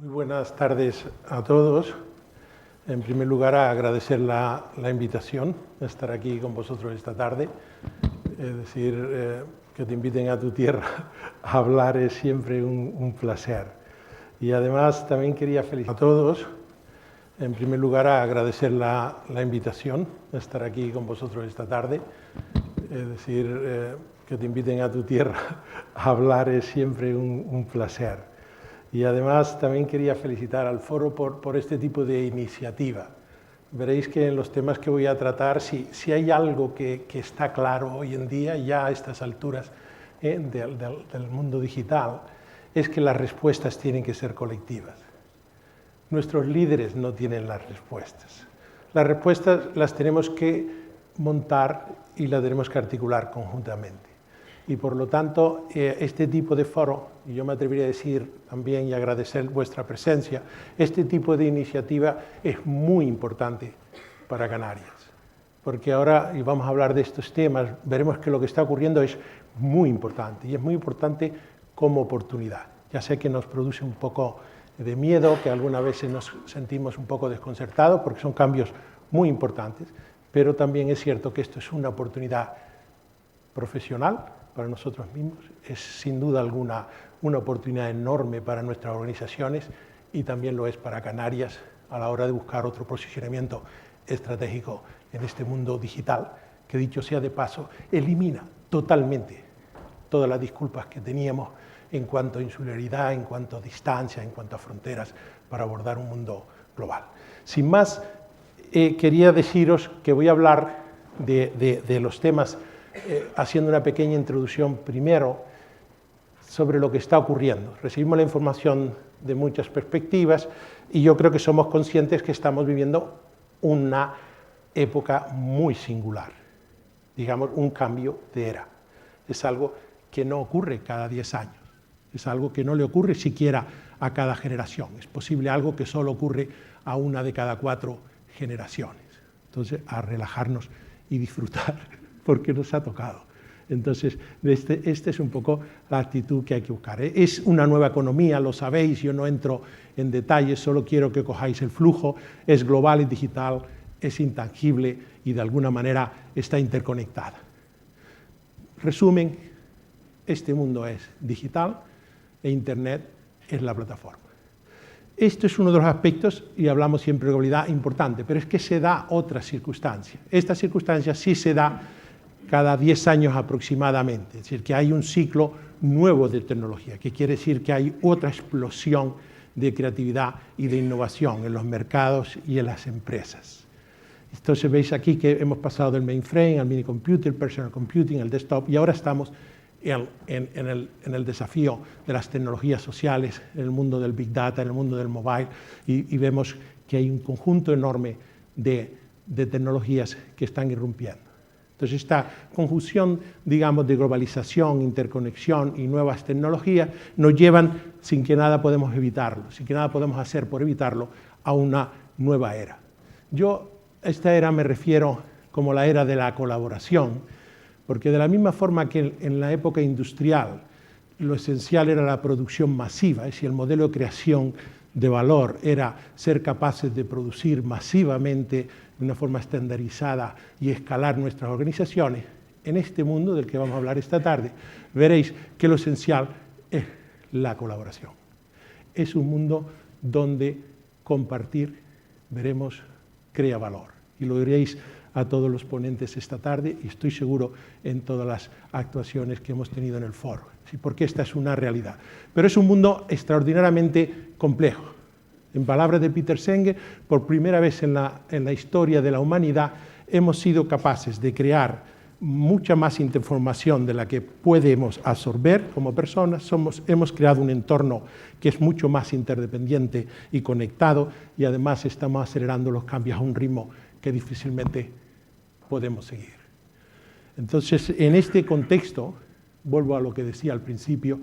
Muy buenas tardes a todos. En primer lugar, agradecer la invitación a estar aquí con vosotros esta tarde. Es decir, que te inviten a tu tierra a hablar es siempre un placer. Y además también quería felicitar a todos. En primer lugar, agradecer la invitación a estar aquí con vosotros esta tarde. Es decir, que te inviten a tu tierra a hablar es siempre un placer. Y además también quería felicitar al foro por este tipo de iniciativa. Veréis que en los temas que voy a tratar, si hay algo que está claro hoy en día, ya a estas alturas del mundo digital, es que las respuestas tienen que ser colectivas. Nuestros líderes no tienen las respuestas. Las respuestas las tenemos que montar y las tenemos que articular conjuntamente. Y por lo tanto, este tipo de foro, y yo me atrevería a decir también y agradecer vuestra presencia, este tipo de iniciativa es muy importante para Canarias. Porque ahora, y vamos a hablar de estos temas, veremos que lo que está ocurriendo es muy importante, y es muy importante como oportunidad. Ya sé que nos produce un poco de miedo, que algunas veces nos sentimos un poco desconcertados, porque son cambios muy importantes, pero también es cierto que esto es una oportunidad profesional para nosotros mismos, es sin duda alguna una oportunidad enorme para nuestras organizaciones y también lo es para Canarias a la hora de buscar otro posicionamiento estratégico en este mundo digital, que dicho sea de paso, elimina totalmente todas las disculpas que teníamos en cuanto a insularidad, en cuanto a distancia, en cuanto a fronteras, para abordar un mundo global. Sin más, quería deciros que voy a hablar de los temas haciendo una pequeña introducción primero sobre lo que está ocurriendo. Recibimos la información de muchas perspectivas y yo creo que somos conscientes que estamos viviendo una época muy singular, digamos un cambio de era. Es algo que no ocurre cada 10 años, es algo que no le ocurre siquiera a cada generación, es posible algo que solo ocurre a una de cada 4 generaciones. Entonces, a relajarnos y disfrutar, porque nos ha tocado. Entonces, esta es un poco la actitud que hay que buscar. Es una nueva economía, lo sabéis, yo no entro en detalles, solo quiero que cojáis el flujo, es global y digital, es intangible y de alguna manera está interconectada. Resumen, este mundo es digital e Internet es la plataforma. Esto es uno de los aspectos, y hablamos siempre de globalidad, importante, pero es que se da otra circunstancia. Esta circunstancia sí se da cada 10 años aproximadamente, es decir, que hay un ciclo nuevo de tecnología, que quiere decir que hay otra explosión de creatividad y de innovación en los mercados y en las empresas. Entonces veis aquí que hemos pasado del mainframe al mini computer, personal computing, el desktop, y ahora estamos en el desafío de las tecnologías sociales, en el mundo del Big Data, en el mundo del mobile, y vemos que hay un conjunto enorme de tecnologías que están irrumpiendo. Entonces, esta conjunción, digamos, de globalización, interconexión y nuevas tecnologías nos llevan, sin que nada podemos evitarlo, sin que nada podemos hacer por evitarlo, a una nueva era. Yo a esta era me refiero como la era de la colaboración, porque de la misma forma que en la época industrial lo esencial era la producción masiva, es decir, el modelo de creación de valor era ser capaces de producir masivamente de una forma estandarizada y escalar nuestras organizaciones, en este mundo del que vamos a hablar esta tarde, veréis que lo esencial es la colaboración. Es un mundo donde compartir, veremos, crea valor. Y lo diréis a todos los ponentes esta tarde y estoy seguro en todas las actuaciones que hemos tenido en el foro, ¿sí? Porque esta es una realidad. Pero es un mundo extraordinariamente complejo. En palabras de Peter Senge, por primera vez en la historia de la humanidad hemos sido capaces de crear mucha más información de la que podemos absorber como personas. Hemos creado un entorno que es mucho más interdependiente y conectado y además estamos acelerando los cambios a un ritmo que difícilmente podemos seguir. Entonces, en este contexto, vuelvo a lo que decía al principio,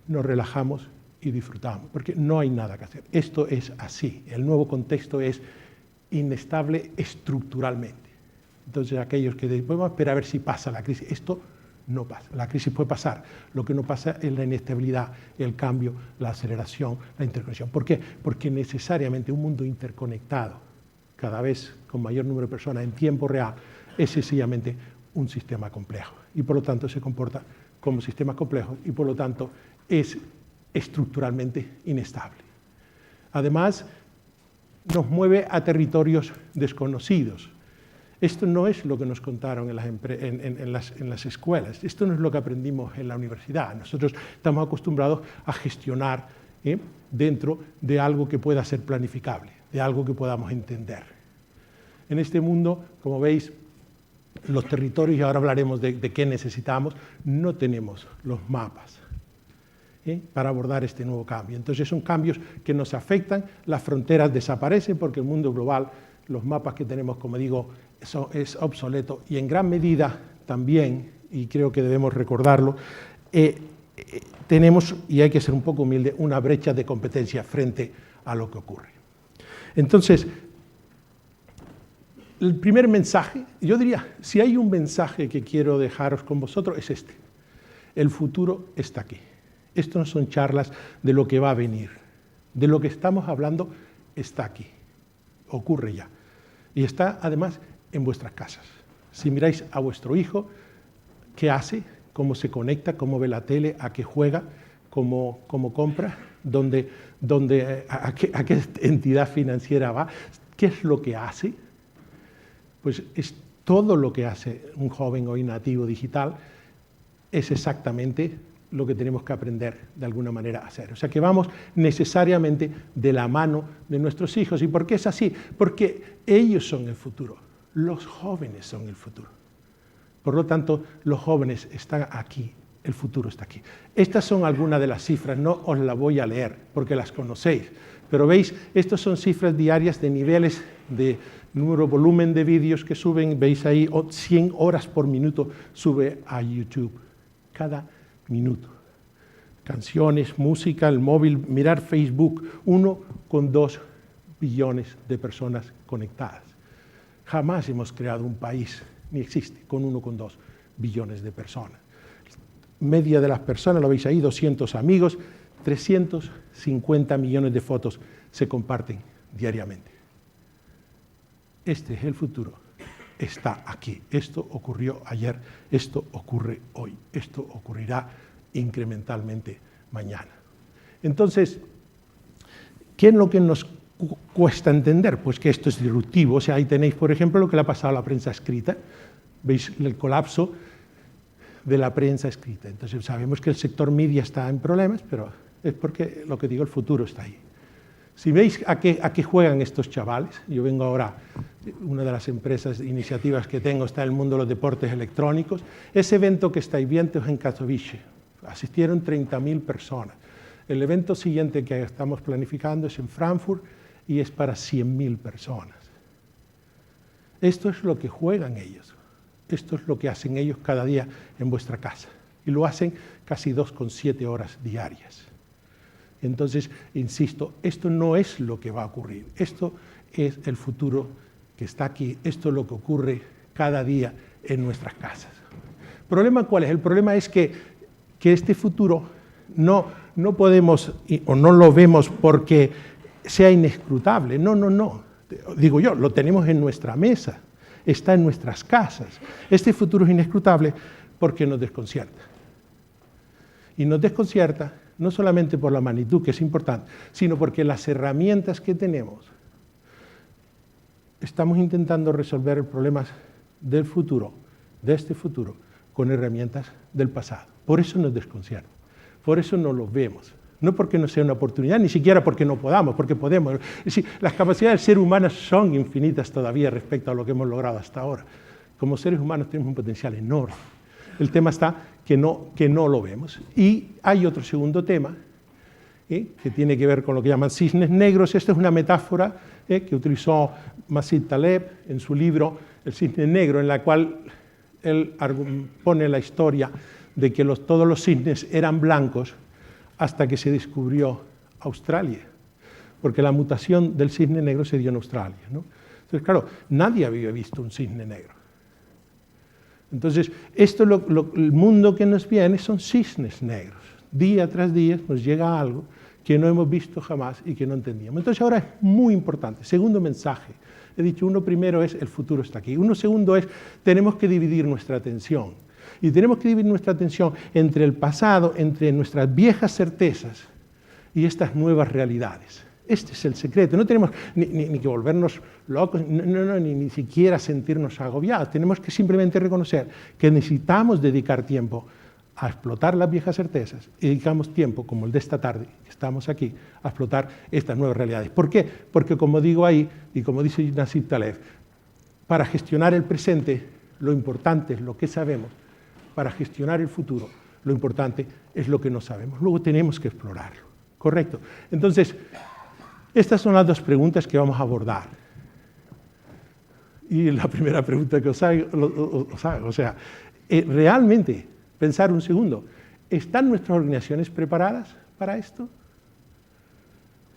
nos relajamos y disfrutamos, porque no hay nada que hacer. Esto es así. El nuevo contexto es inestable estructuralmente. Entonces, aquellos que dicen, vamos a esperar a ver si pasa la crisis, esto no pasa. La crisis puede pasar, lo que no pasa es la inestabilidad, el cambio, la aceleración, la interconexión. ¿Por qué? Porque necesariamente un mundo interconectado, cada vez con mayor número de personas en tiempo real, es sencillamente un sistema complejo y por lo tanto se comporta como sistemas complejos y por lo tanto es estructuralmente inestable. Además, nos mueve a territorios desconocidos. Esto no es lo que nos contaron en las escuelas, esto no es lo que aprendimos en la universidad. Nosotros estamos acostumbrados a gestionar dentro de algo que pueda ser planificable, de algo que podamos entender. En este mundo, como veis, los territorios, y ahora hablaremos de qué necesitamos, no tenemos los mapas para abordar este nuevo cambio. Entonces son cambios que nos afectan, las fronteras desaparecen porque el mundo global, los mapas que tenemos, como digo, es obsoleto y en gran medida también, y creo que debemos recordarlo, tenemos, y hay que ser un poco humilde, una brecha de competencia frente a lo que ocurre. Entonces, el primer mensaje, yo diría, si hay un mensaje que quiero dejaros con vosotros, es este. El futuro está aquí. Esto no son charlas de lo que va a venir. De lo que estamos hablando está aquí. Ocurre ya. Y está, además, en vuestras casas. Si miráis a vuestro hijo, ¿qué hace? ¿Cómo se conecta? ¿Cómo ve la tele? ¿A qué juega? ¿Cómo compra? ¿A qué entidad financiera va? ¿Qué es lo que hace? Pues es todo lo que hace un joven hoy nativo digital, es exactamente lo que tenemos que aprender de alguna manera a hacer. O sea que vamos necesariamente de la mano de nuestros hijos. ¿Y por qué es así? Porque ellos son el futuro, los jóvenes son el futuro. Por lo tanto, los jóvenes están aquí, el futuro está aquí. Estas son algunas de las cifras, no os las voy a leer porque las conocéis, pero veis, estas son cifras diarias de niveles de número, volumen de vídeos que suben, veis ahí 100 horas por minuto sube a YouTube, cada minuto. Canciones, música, el móvil, mirar Facebook, 1,2 billones de personas conectadas. Jamás hemos creado un país, ni existe, con 1,2 billones de personas. Media de las personas, lo veis ahí, 200 amigos, 350 millones de fotos se comparten diariamente. Este es el futuro, está aquí. Esto ocurrió ayer, esto ocurre hoy, esto ocurrirá incrementalmente mañana. Entonces, ¿qué es lo que nos cuesta entender? Pues que esto es disruptivo. O sea, ahí tenéis, por ejemplo, lo que le ha pasado a la prensa escrita. Veis el colapso de la prensa escrita. Entonces, sabemos que el sector media está en problemas, pero es porque, lo que digo, el futuro está ahí. Si veis a qué juegan estos chavales, yo vengo ahora, una de las empresas, iniciativas que tengo está en el mundo de los deportes electrónicos. Ese evento que estáis viendo es en Katowice, asistieron 30.000 personas. El evento siguiente que estamos planificando es en Frankfurt y es para 100.000 personas. Esto es lo que juegan ellos, esto es lo que hacen ellos cada día en vuestra casa y lo hacen casi 2,7 horas diarias. Entonces, insisto, esto no es lo que va a ocurrir, esto es el futuro que está aquí, esto es lo que ocurre cada día en nuestras casas. ¿El problema cuál es? El problema es que este futuro no podemos, o no lo vemos porque sea inescrutable, no. Digo yo, lo tenemos en nuestra mesa, está en nuestras casas. Este futuro es inescrutable porque nos desconcierta. Y nos desconcierta no solamente por la magnitud, que es importante, sino porque las herramientas que tenemos, estamos intentando resolver problemas del futuro, de este futuro, con herramientas del pasado. Por eso nos desconcierta, por eso no los vemos. No porque no sea una oportunidad, ni siquiera porque no podamos, porque podemos. Es decir, las capacidades del ser humano son infinitas todavía respecto a lo que hemos logrado hasta ahora. Como seres humanos tenemos un potencial enorme. El tema está que no lo vemos. Y hay otro segundo tema, que tiene que ver con lo que llaman cisnes negros. Esta es una metáfora que utilizó Nassim Taleb en su libro El cisne negro, en la cual él pone la historia de que todos los cisnes eran blancos hasta que se descubrió Australia, porque la mutación del cisne negro se dio en Australia, ¿no? Entonces, claro, nadie había visto un cisne negro. Entonces, esto el mundo que nos viene son cisnes negros. Día tras día nos llega algo que no hemos visto jamás y que no entendíamos. Entonces ahora es muy importante. Segundo mensaje. He dicho, uno primero es el futuro está aquí. Uno segundo es tenemos que dividir nuestra atención. Y tenemos que dividir nuestra atención entre el pasado, entre nuestras viejas certezas y estas nuevas realidades. Este es el secreto. No tenemos ni que volvernos locos, ni siquiera sentirnos agobiados. Tenemos que simplemente reconocer que necesitamos dedicar tiempo a explotar las viejas certezas y dedicamos tiempo, como el de esta tarde, que estamos aquí, a explotar estas nuevas realidades. ¿Por qué? Porque como digo ahí, y como dice Nassim Taleb, para gestionar el presente, lo importante es lo que sabemos. Para gestionar el futuro, lo importante es lo que no sabemos. Luego tenemos que explorarlo. ¿Correcto? Entonces, estas son las dos preguntas que vamos a abordar. Y la primera pregunta que os hago, o sea, realmente, pensar un segundo, ¿están nuestras organizaciones preparadas para esto?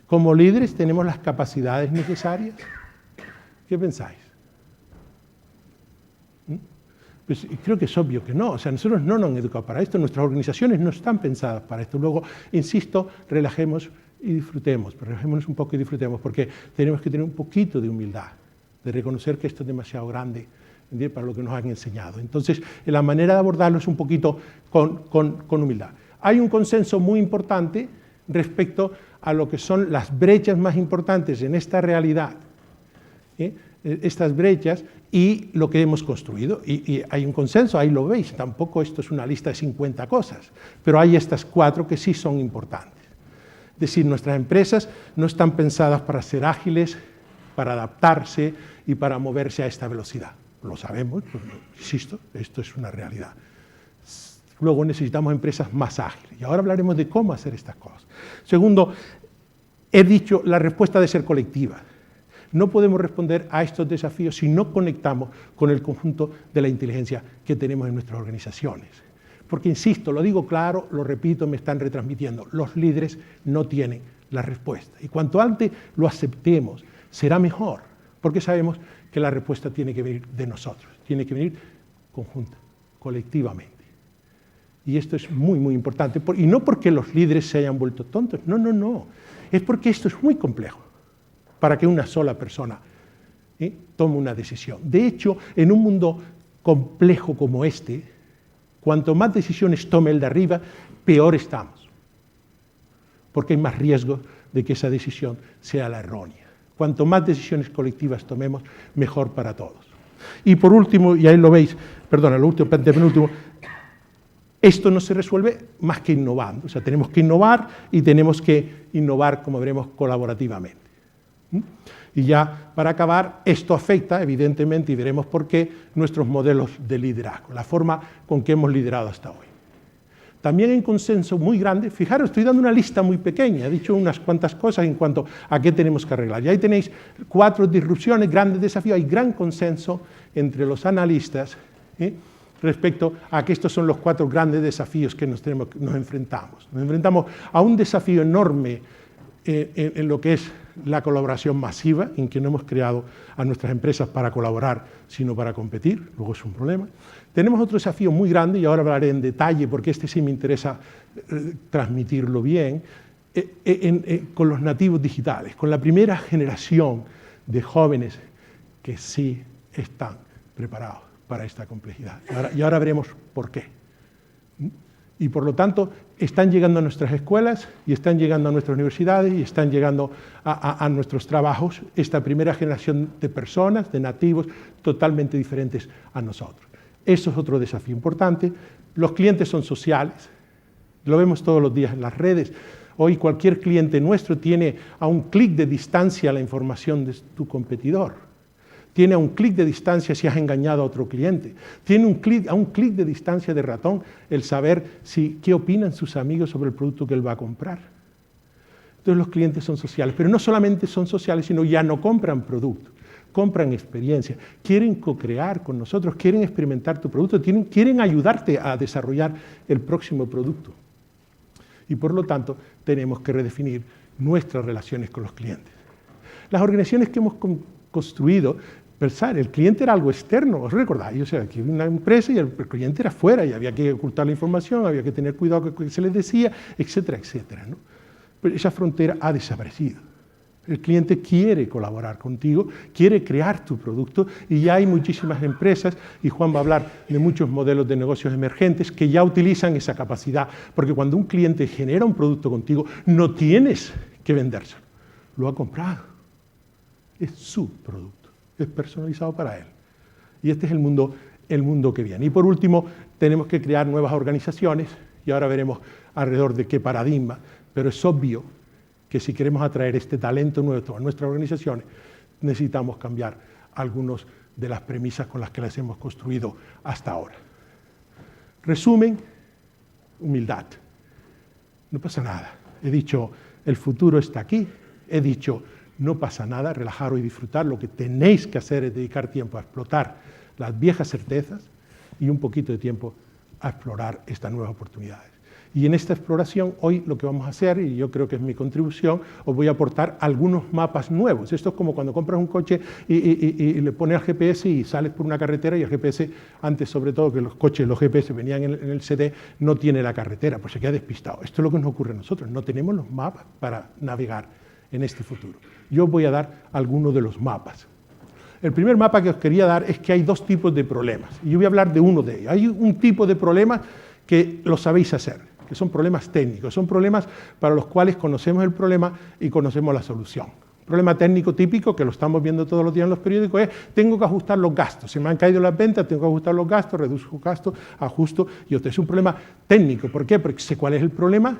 ¿Como líderes tenemos las capacidades necesarias? ¿Qué pensáis? Pues creo que es obvio que no. O sea, nosotros no nos han educado para esto, nuestras organizaciones no están pensadas para esto. Luego, insisto, relajemos y disfrutemos, pero relajémonos un poco y disfrutemos, porque tenemos que tener un poquito de humildad, de reconocer que esto es demasiado grande para lo que nos han enseñado. Entonces, la manera de abordarlo es un poquito con humildad. Hay un consenso muy importante respecto a lo que son las brechas más importantes en esta realidad, estas brechas y lo que hemos construido. Y hay un consenso, ahí lo veis, tampoco esto es una lista de 50 cosas, pero hay estas 4 que sí son importantes. Es decir, nuestras empresas no están pensadas para ser ágiles, para adaptarse y para moverse a esta velocidad. Lo sabemos, pues, insisto, esto es una realidad. Luego necesitamos empresas más ágiles. Y ahora hablaremos de cómo hacer estas cosas. Segundo, he dicho la respuesta debe ser colectiva. No podemos responder a estos desafíos si no conectamos con el conjunto de la inteligencia que tenemos en nuestras organizaciones. Porque, insisto, lo digo claro, lo repito, me están retransmitiendo. Los líderes no tienen la respuesta. Y cuanto antes lo aceptemos, será mejor. Porque sabemos que la respuesta tiene que venir de nosotros. Tiene que venir conjunta, colectivamente. Y esto es muy, muy importante. Y no porque los líderes se hayan vuelto tontos. No. Es porque esto es muy complejo para que una sola persona tome una decisión. De hecho, en un mundo complejo como este, cuanto más decisiones tome el de arriba, peor estamos. Porque hay más riesgo de que esa decisión sea la errónea. Cuanto más decisiones colectivas tomemos, mejor para todos. Y por último, y ahí lo veis, perdona, lo último, penúltimo, esto no se resuelve más que innovando. O sea, tenemos que innovar y tenemos que innovar, como veremos, colaborativamente. Y ya para acabar, esto afecta, evidentemente, y veremos por qué, nuestros modelos de liderazgo, la forma con que hemos liderado hasta hoy. También hay un consenso muy grande, fijaros, estoy dando una lista muy pequeña, he dicho unas cuantas cosas en cuanto a qué tenemos que arreglar. Y ahí tenéis 4 disrupciones, grandes desafíos, hay gran consenso entre los analistas respecto a que estos son los 4 grandes desafíos que nos enfrentamos. Nos enfrentamos a un desafío enorme en lo que es la colaboración masiva, en que no hemos creado a nuestras empresas para colaborar, sino para competir, luego es un problema. Tenemos otro desafío muy grande, y ahora hablaré en detalle, porque este sí me interesa transmitirlo bien, con los nativos digitales, con la primera generación de jóvenes que sí están preparados para esta complejidad. Y ahora veremos por qué. Y por lo tanto, están llegando a nuestras escuelas, y están llegando a nuestras universidades, y están llegando a nuestros trabajos, esta primera generación de personas, de nativos, totalmente diferentes a nosotros. Eso es otro desafío importante. Los clientes son sociales, lo vemos todos los días en las redes. Hoy cualquier cliente nuestro tiene a un clic de distancia la información de tu competidor. Tiene a un clic de distancia si has engañado a otro cliente. Tiene a un clic de distancia de ratón el saber qué opinan sus amigos sobre el producto que él va a comprar. Entonces los clientes son sociales, pero no solamente son sociales, sino ya no compran productos, compran experiencia, quieren co-crear con nosotros, quieren experimentar tu producto, quieren ayudarte a desarrollar el próximo producto. Y por lo tanto tenemos que redefinir nuestras relaciones con los clientes. Las organizaciones que hemos construido Pensar, el cliente era algo externo, ¿os recordáis? O sea, aquí había una empresa y el cliente era fuera y había que ocultar la información, había que tener cuidado con lo que se les decía, etcétera, etcétera, ¿no? Pero esa frontera ha desaparecido. El cliente quiere colaborar contigo, quiere crear tu producto y ya hay muchísimas empresas, y Juan va a hablar de muchos modelos de negocios emergentes que ya utilizan esa capacidad, porque cuando un cliente genera un producto contigo, no tienes que vendérselo, lo ha comprado, es su producto. Es personalizado para él. Y este es el mundo que viene. Y por último, tenemos que crear nuevas organizaciones, y ahora veremos alrededor de qué paradigma, pero es obvio que si queremos atraer este talento nuevo a nuestras organizaciones, necesitamos cambiar algunas de las premisas con las que las hemos construido hasta ahora. Resumen, humildad. No pasa nada. He dicho, el futuro está aquí. He dicho, no pasa nada, relajaros y disfrutar. Lo que tenéis que hacer es dedicar tiempo a explotar las viejas certezas y un poquito de tiempo a explorar estas nuevas oportunidades. Y en esta exploración, hoy lo que vamos a hacer, y yo creo que es mi contribución, os voy a aportar algunos mapas nuevos. Esto es como cuando compras un coche y le pones al GPS y sales por una carretera y el GPS, antes sobre todo que los coches, los GPS venían en el CD, no tiene la carretera, pues se queda despistado. Esto es lo que nos ocurre a nosotros, no tenemos los mapas para navegar en este futuro. Yo os voy a dar algunos de los mapas. El primer mapa que os quería dar es que hay dos tipos de problemas, y yo voy a hablar de uno de ellos. Hay un tipo de problemas que lo sabéis hacer, que son problemas técnicos, son problemas para los cuales conocemos el problema y conocemos la solución. Un problema técnico típico, que lo estamos viendo todos los días en los periódicos, es tengo que ajustar los gastos, se me han caído las ventas, tengo que ajustar los gastos, reduzco gastos, ajusto, y otro es un problema técnico. ¿Por qué? Porque sé cuál es el problema,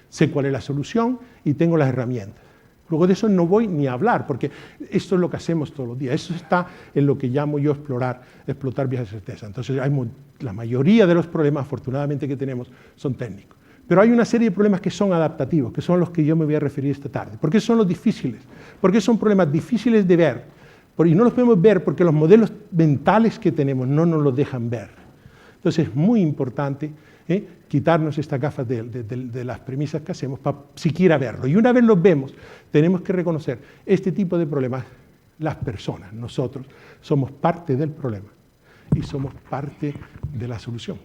sé cuál es la solución y tengo las herramientas. Luego de eso no voy ni a hablar, porque esto es lo que hacemos todos los días. Eso está en lo que llamo yo explotar viejas certezas. Entonces, la mayoría de los problemas, afortunadamente, que tenemos son técnicos. Pero hay una serie de problemas que son adaptativos, que son los que yo me voy a referir esta tarde. ¿Por qué son los difíciles? Porque son problemas difíciles de ver. Y no los podemos ver porque los modelos mentales que tenemos no nos los dejan ver. Entonces, es muy importante quitarnos estas gafas de las premisas que hacemos para siquiera verlo. Y una vez los vemos, tenemos que reconocer este tipo de problemas. Las personas, nosotros, somos parte del problema y somos parte de la solución.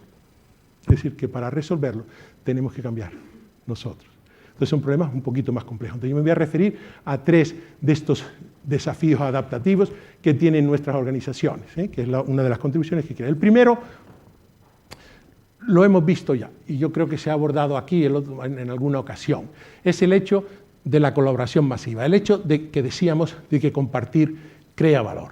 Es decir, que para resolverlo tenemos que cambiar nosotros. Entonces son problemas un poquito más complejos. Entonces yo me voy a referir a tres de estos desafíos adaptativos que tienen nuestras organizaciones, que es una de las contribuciones que quiero. El primero lo hemos visto ya, y yo creo que se ha abordado aquí en alguna ocasión. Es el hecho de la colaboración masiva, el hecho de que decíamos de que compartir crea valor.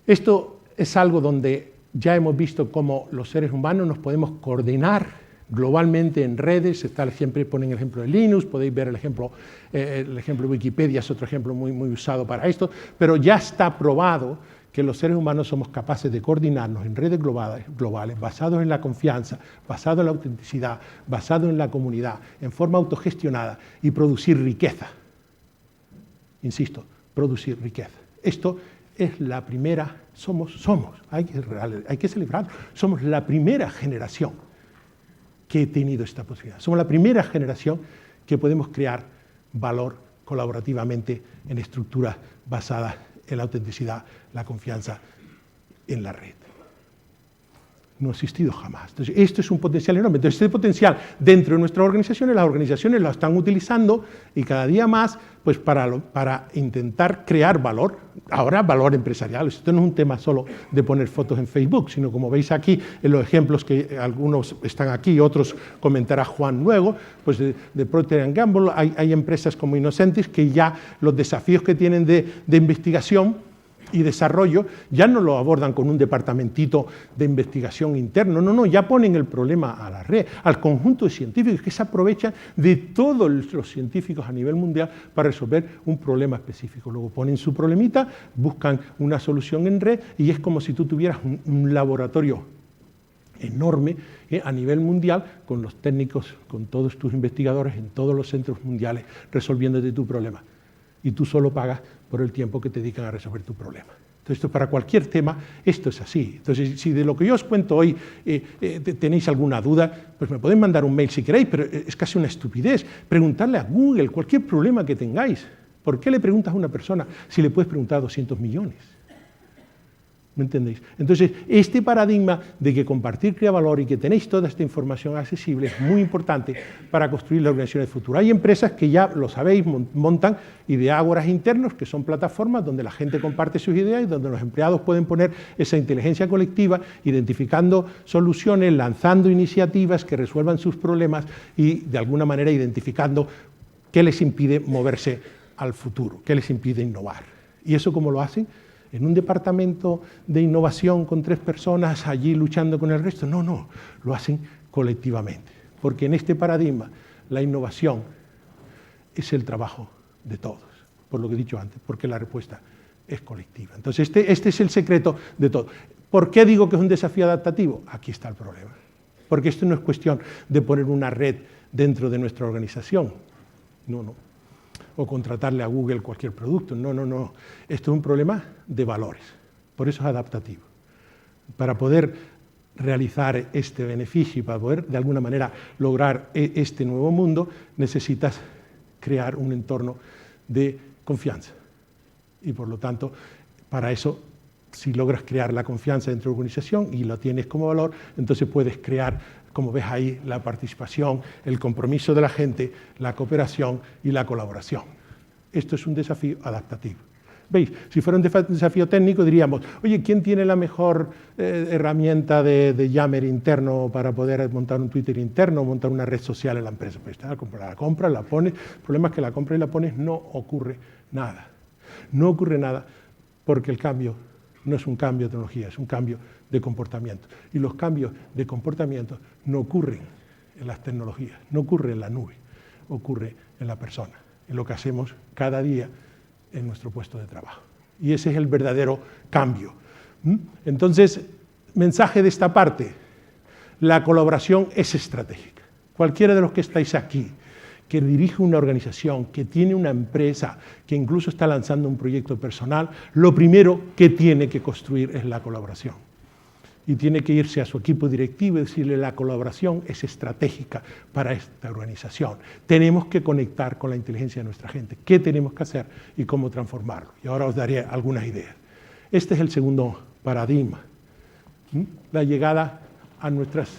Esto es algo donde ya hemos visto cómo los seres humanos nos podemos coordinar globalmente en redes. Siempre ponen el ejemplo de Linux, podéis ver el ejemplo de Wikipedia, es otro ejemplo muy usado para esto, pero ya está probado que los seres humanos somos capaces de coordinarnos en redes globales basados en la confianza, basados en la autenticidad, basados en la comunidad, en forma autogestionada y producir riqueza. Insisto, producir riqueza. Esto es la primera, hay que celebrarlo, somos la primera generación que he tenido esta posibilidad. Somos la primera generación que podemos crear valor colaborativamente en estructuras basadas en la autenticidad, la confianza en la red. No ha existido jamás. Entonces, esto es un potencial enorme. Entonces, este potencial dentro de nuestras organizaciones, las organizaciones lo están utilizando y cada día más pues, para intentar crear valor, ahora valor empresarial. Esto no es un tema solo de poner fotos en Facebook, sino como veis aquí, en los ejemplos que algunos están aquí, otros comentará Juan luego, pues de Procter & Gamble, hay empresas como Innocentis que ya los desafíos que tienen de investigación y desarrollo ya no lo abordan con un departamentito de investigación interno, no, ya ponen el problema a la red, al conjunto de científicos que se aprovechan de todos los científicos a nivel mundial para resolver un problema específico. Luego ponen su problemita, buscan una solución en red y es como si tú tuvieras un laboratorio enorme a nivel mundial con los técnicos, con todos tus investigadores en todos los centros mundiales resolviéndote tu problema. Y tú solo pagas por el tiempo que te dedican a resolver tu problema. Entonces, esto para cualquier tema, esto es así. Entonces, si de lo que yo os cuento hoy tenéis alguna duda, pues me podéis mandar un mail si queréis, pero es casi una estupidez. Preguntarle a Google cualquier problema que tengáis. ¿Por qué le preguntas a una persona si le puedes preguntar a 200 millones? ¿Me entendéis? Entonces, este paradigma de que compartir crea valor y que tenéis toda esta información accesible es muy importante para construir la organización del futuro. Hay empresas que ya lo sabéis, montan ideágoras internos, que son plataformas donde la gente comparte sus ideas y donde los empleados pueden poner esa inteligencia colectiva, identificando soluciones, lanzando iniciativas que resuelvan sus problemas y, de alguna manera, identificando qué les impide moverse al futuro, qué les impide innovar. ¿Y eso cómo lo hacen? ¿En un departamento de innovación con 3 personas allí luchando con el resto? No, no, lo hacen colectivamente. Porque en este paradigma la innovación es el trabajo de todos, por lo que he dicho antes, porque la respuesta es colectiva. Entonces este es el secreto de todo. ¿Por qué digo que es un desafío adaptativo? Aquí está el problema. Porque esto no es cuestión de poner una red dentro de nuestra organización. No, no. O contratarle a Google cualquier producto. No, no, no. Esto es un problema de valores. Por eso es adaptativo. Para poder realizar este beneficio y para poder, de alguna manera, lograr este nuevo mundo, necesitas crear un entorno de confianza. Y, por lo tanto, para eso, si logras crear la confianza dentro de la organización y lo tienes como valor, entonces puedes crear, como ves ahí, la participación, el compromiso de la gente, la cooperación y la colaboración. Esto es un desafío adaptativo. ¿Veis? Si fuera un desafío técnico diríamos, oye, ¿quién tiene la mejor herramienta de Yammer interno para poder montar un Twitter interno o montar una red social en la empresa? Pues la compra, la pones. El problema es que la compra y la pones, no ocurre nada. No ocurre nada porque el cambio no es un cambio de tecnología, es un cambio de comportamiento. Y los cambios de comportamiento no ocurren en las tecnologías, no ocurre en la nube, ocurre en la persona, en lo que hacemos cada día en nuestro puesto de trabajo. Y ese es el verdadero cambio. Entonces, mensaje de esta parte, la colaboración es estratégica. Cualquiera de los que estáis aquí, que dirige una organización, que tiene una empresa, que incluso está lanzando un proyecto personal, lo primero que tiene que construir es la colaboración. Y tiene que irse a su equipo directivo y decirle la colaboración es estratégica para esta organización. Tenemos que conectar con la inteligencia de nuestra gente. ¿Qué tenemos que hacer y cómo transformarlo? Y ahora os daré algunas ideas. Este es el segundo paradigma. La llegada a nuestras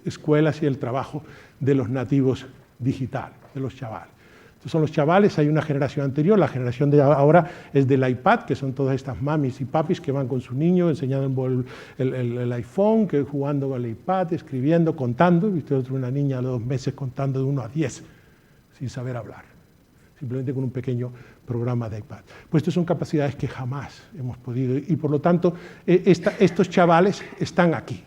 escuelas y el trabajo de los nativos digitales, de los chavales. Estos son los chavales, hay una generación anterior, la generación de ahora es del iPad, que son todas estas mamis y papis que van con su niño enseñando el iPhone, que jugando con el iPad, escribiendo, contando. He visto una niña a los 2 meses contando de 1 a 10, sin saber hablar, simplemente con un pequeño programa de iPad. Pues estas son capacidades que jamás hemos podido, y por lo tanto estos chavales están aquí.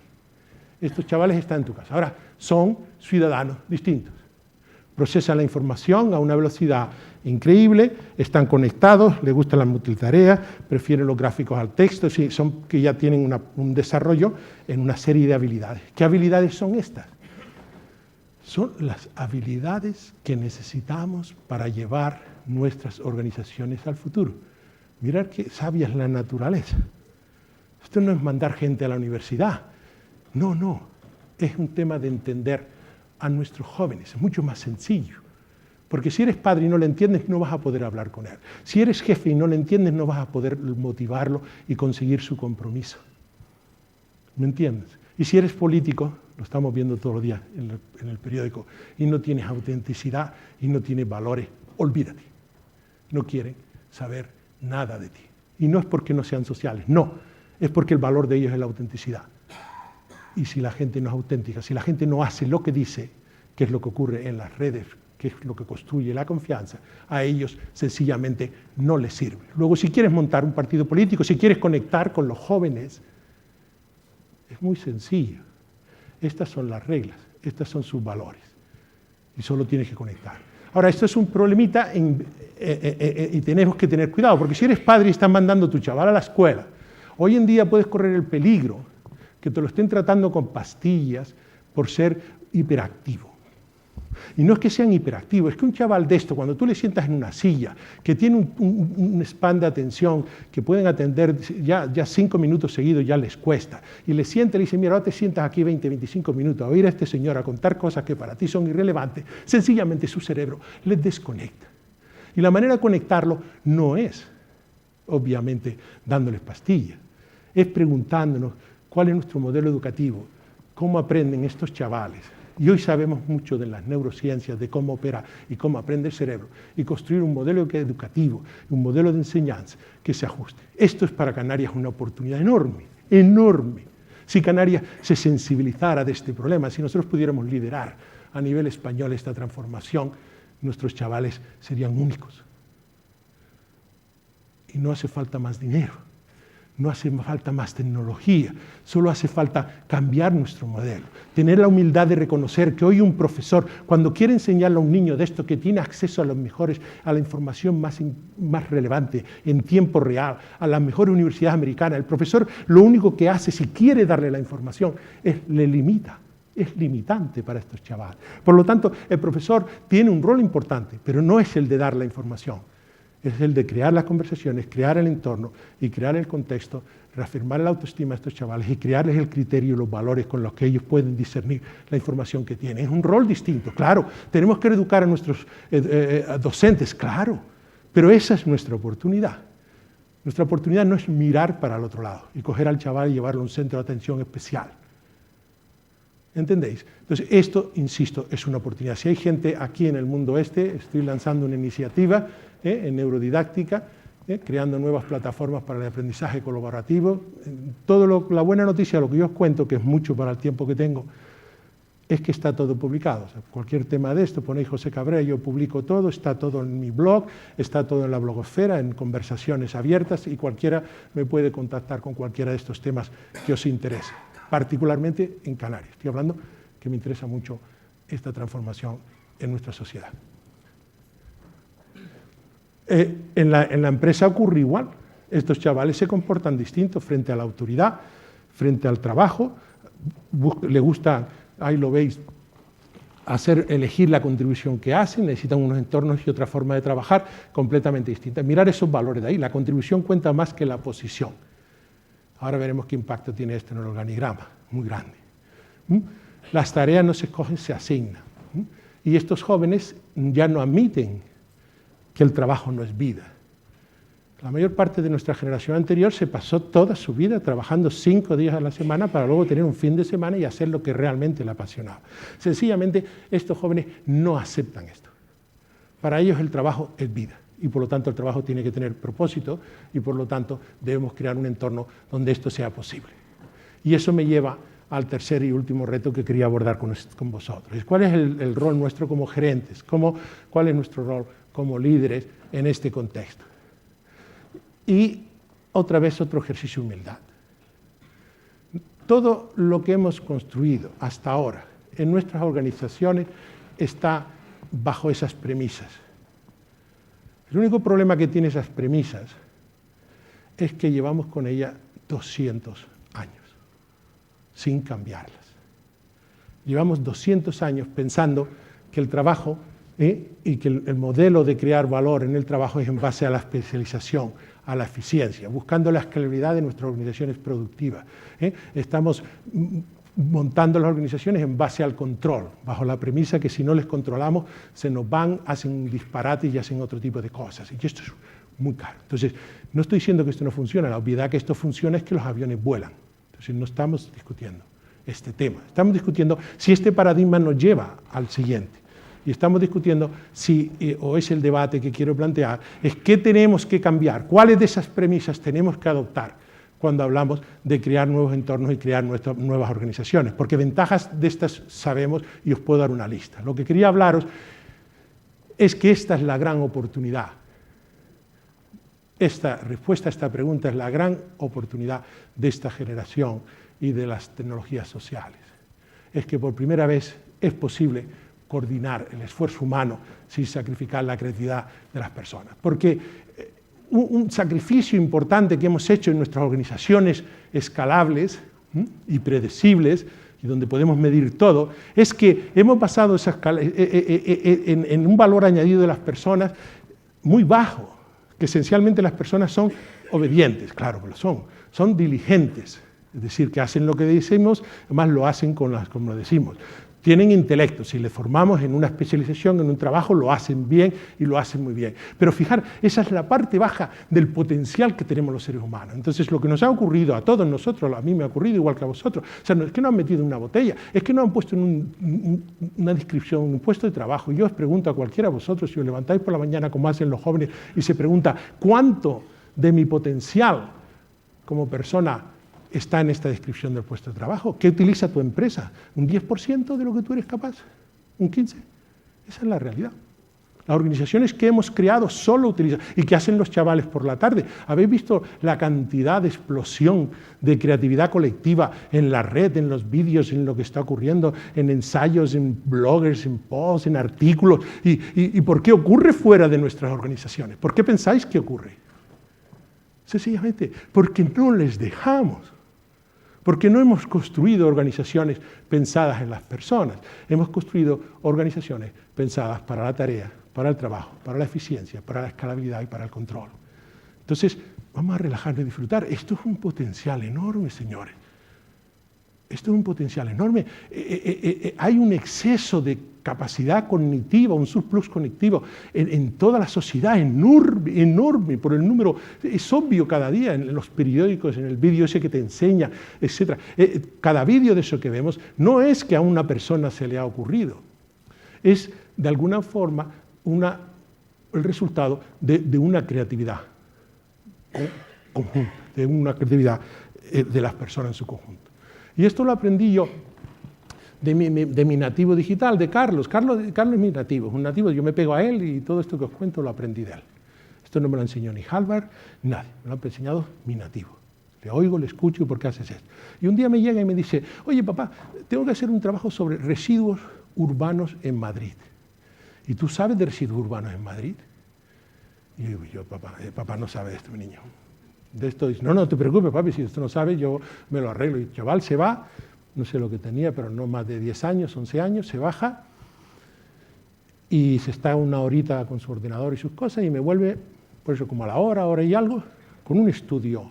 Estos chavales están en tu casa. Ahora, son ciudadanos distintos. Procesan la información a una velocidad increíble, están conectados, les gustan las multitareas, prefieren los gráficos al texto, son que ya tienen un desarrollo en una serie de habilidades. ¿Qué habilidades son estas? Son las habilidades que necesitamos para llevar nuestras organizaciones al futuro. Mirad qué sabia es la naturaleza. Esto no es mandar gente a la universidad. No, no. Es un tema de entender a nuestros jóvenes. Es mucho más sencillo. Porque si eres padre y no le entiendes, no vas a poder hablar con él. Si eres jefe y no le entiendes, no vas a poder motivarlo y conseguir su compromiso. ¿Me entiendes? Y si eres político, lo estamos viendo todos los días en el periódico, y no tienes autenticidad y no tienes valores, olvídate. No quieren saber nada de ti. Y no es porque no sean sociales, no. Es porque el valor de ellos es la autenticidad. Y si la gente no es auténtica, si la gente no hace lo que dice, que es lo que ocurre en las redes, que es lo que construye la confianza, a ellos sencillamente no les sirve. Luego, si quieres montar un partido político, si quieres conectar con los jóvenes, es muy sencillo. Estas son las reglas, estos son sus valores. Y solo tienes que conectar. Ahora, esto es un problemita y tenemos que tener cuidado, porque si eres padre y estás mandando a tu chaval a la escuela, hoy en día puedes correr el peligro que te lo estén tratando con pastillas por ser hiperactivo. Y no es que sean hiperactivos, es que un chaval de esto, cuando tú le sientas en una silla, que tiene un span de atención, que pueden atender ya 5 minutos seguidos, ya les cuesta, y le sienta y le dice, mira, ahora te sientas aquí 20, 25 minutos a oír a este señor a contar cosas que para ti son irrelevantes, sencillamente su cerebro les desconecta. Y la manera de conectarlo no es, obviamente, dándoles pastillas, es preguntándonos cuál es nuestro modelo educativo, cómo aprenden estos chavales. Y hoy sabemos mucho de las neurociencias, de cómo opera y cómo aprende el cerebro, y construir un modelo educativo, un modelo de enseñanza que se ajuste. Esto es para Canarias una oportunidad enorme, enorme. Si Canarias se sensibilizara de este problema, si nosotros pudiéramos liderar a nivel español esta transformación, nuestros chavales serían únicos. Y no hace falta más dinero, no hace falta más tecnología, solo hace falta cambiar nuestro modelo, tener la humildad de reconocer que hoy un profesor, cuando quiere enseñarle a un niño de esto, que tiene acceso a los mejores, a la información más relevante en tiempo real, a las mejores universidades americanas, el profesor lo único que hace, si quiere darle la información, le limita. Es limitante para estos chavales. Por lo tanto, el profesor tiene un rol importante, pero no es el de dar la información, es el de crear las conversaciones, crear el entorno y crear el contexto, reafirmar la autoestima de estos chavales y crearles el criterio y los valores con los que ellos pueden discernir la información que tienen. Es un rol distinto, claro. Tenemos que educar a nuestros docentes, claro, pero esa es nuestra oportunidad. Nuestra oportunidad no es mirar para el otro lado y coger al chaval y llevarlo a un centro de atención especial. ¿Entendéis? Entonces, esto, insisto, es una oportunidad. Si hay gente aquí en el mundo estoy lanzando una iniciativa en neurodidáctica, creando nuevas plataformas para el aprendizaje colaborativo. La buena noticia, lo que yo os cuento, que es mucho para el tiempo que tengo, es que está todo publicado. O sea, cualquier tema de esto, ponéis José Cabrera, yo publico todo, está todo en mi blog, está todo en la blogosfera, en conversaciones abiertas, y cualquiera me puede contactar con cualquiera de estos temas que os interese, particularmente en Canarias. Estoy hablando que me interesa mucho esta transformación en nuestra sociedad. En la empresa ocurre igual. Estos chavales se comportan distintos frente a la autoridad, frente al trabajo. Le gusta, ahí lo veis, elegir la contribución que hacen, necesitan unos entornos y otra forma de trabajar completamente distinta. Mirar esos valores de ahí. La contribución cuenta más que la posición. Ahora veremos qué impacto tiene esto en el organigrama, muy grande. Las tareas no se escogen, se asignan. Y estos jóvenes ya no admiten que el trabajo no es vida. La mayor parte de nuestra generación anterior se pasó toda su vida trabajando 5 días a la semana para luego tener un fin de semana y hacer lo que realmente le apasionaba. Sencillamente, estos jóvenes no aceptan esto. Para ellos el trabajo es vida y por lo tanto el trabajo tiene que tener propósito y por lo tanto debemos crear un entorno donde esto sea posible. Y eso me lleva al tercer y último reto que quería abordar con vosotros. ¿Cuál es el rol nuestro como gerentes? ¿Cuál es nuestro rol como líderes en este contexto? Y otra vez otro ejercicio de humildad. Todo lo que hemos construido hasta ahora en nuestras organizaciones está bajo esas premisas. El único problema que tiene esas premisas es que llevamos con ellas 200 años, sin cambiarlas. Llevamos 200 años pensando que el trabajo y que el modelo de crear valor en el trabajo es en base a la especialización, a la eficiencia, buscando la escalabilidad de nuestras organizaciones productivas. Estamos montando las organizaciones en base al control, bajo la premisa que si no les controlamos se nos van, hacen un disparate y hacen otro tipo de cosas. Y esto es muy caro. Entonces, no estoy diciendo que esto no funciona, la obviedad que esto funciona es que los aviones vuelan. Entonces, no estamos discutiendo este tema, estamos discutiendo si este paradigma nos lleva al siguiente. Y estamos discutiendo o es el debate que quiero plantear, es qué tenemos que cambiar, cuáles de esas premisas tenemos que adoptar cuando hablamos de crear nuevos entornos y crear nuevas organizaciones. Porque ventajas de estas sabemos y os puedo dar una lista. Lo que quería hablaros es que esta es la gran oportunidad. Esta respuesta a esta pregunta es la gran oportunidad de esta generación y de las tecnologías sociales. Es que por primera vez es posible coordinar el esfuerzo humano sin sacrificar la creatividad de las personas. Porque un sacrificio importante que hemos hecho en nuestras organizaciones escalables y predecibles, y donde podemos medir todo, es que hemos basado esa escala en un valor añadido de las personas muy bajo, que esencialmente las personas son obedientes, claro que lo son diligentes, es decir, que hacen lo que decimos, además lo hacen como lo decimos. tienen intelecto. Si les formamos en una especialización, en un trabajo, lo hacen bien y lo hacen muy bien. Pero fijar, esa es la parte baja del potencial que tenemos los seres humanos. Entonces, lo que nos ha ocurrido a todos nosotros, a mí me ha ocurrido igual que a vosotros, o sea, no es que nos han metido en una botella, es que nos han puesto en una descripción, un puesto de trabajo. Y yo os pregunto a cualquiera de vosotros, si os levantáis por la mañana como hacen los jóvenes y se pregunta, ¿cuánto de mi potencial como persona está en esta descripción del puesto de trabajo? ¿Qué utiliza tu empresa? ¿Un 10% de lo que tú eres capaz? ¿Un 15%? Esa es la realidad. Las organizaciones que hemos creado solo utilizan. ¿Y qué hacen los chavales por la tarde? ¿Habéis visto la cantidad de explosión de creatividad colectiva en la red, en los vídeos, en lo que está ocurriendo, en ensayos, en bloggers, en posts, en artículos? ¿Y por qué ocurre fuera de nuestras organizaciones? ¿Por qué pensáis que ocurre? Sencillamente porque no les dejamos. Porque no hemos construido organizaciones pensadas en las personas. Hemos construido organizaciones pensadas para la tarea, para el trabajo, para la eficiencia, para la escalabilidad y para el control. Entonces, vamos a relajarnos y disfrutar. Esto es un potencial enorme, señores. Esto es un potencial enorme. Hay un exceso de capacidad cognitiva, un surplus cognitivo en toda la sociedad, enorme, enorme, por el número, es obvio cada día en los periódicos, en el vídeo ese que te enseña, etc. Cada vídeo de eso que vemos no es que a una persona se le ha ocurrido, es de alguna forma el resultado de una creatividad conjunta, de una creatividad de las personas en su conjunto. Y esto lo aprendí yo de mi nativo digital, de Carlos. Carlos es mi nativo, es un nativo, yo me pego a él y todo esto que os cuento lo aprendí de él. Esto no me lo enseñó ni Harvard, nadie, me lo ha enseñado mi nativo. Le oigo, le escucho, ¿por qué haces esto? Y un día me llega y me dice, oye papá, tengo que hacer un trabajo sobre residuos urbanos en Madrid. ¿Y tú sabes de residuos urbanos en Madrid? Y yo digo, papá no sabe de esto, mi niño. De esto dice, no te preocupes, papi, si esto no sabes, yo me lo arreglo. Y el chaval se va, no sé lo que tenía, pero no más de 10 años, 11 años, se baja y se está una horita con su ordenador y sus cosas y me vuelve, por eso como a la hora y algo, con un estudio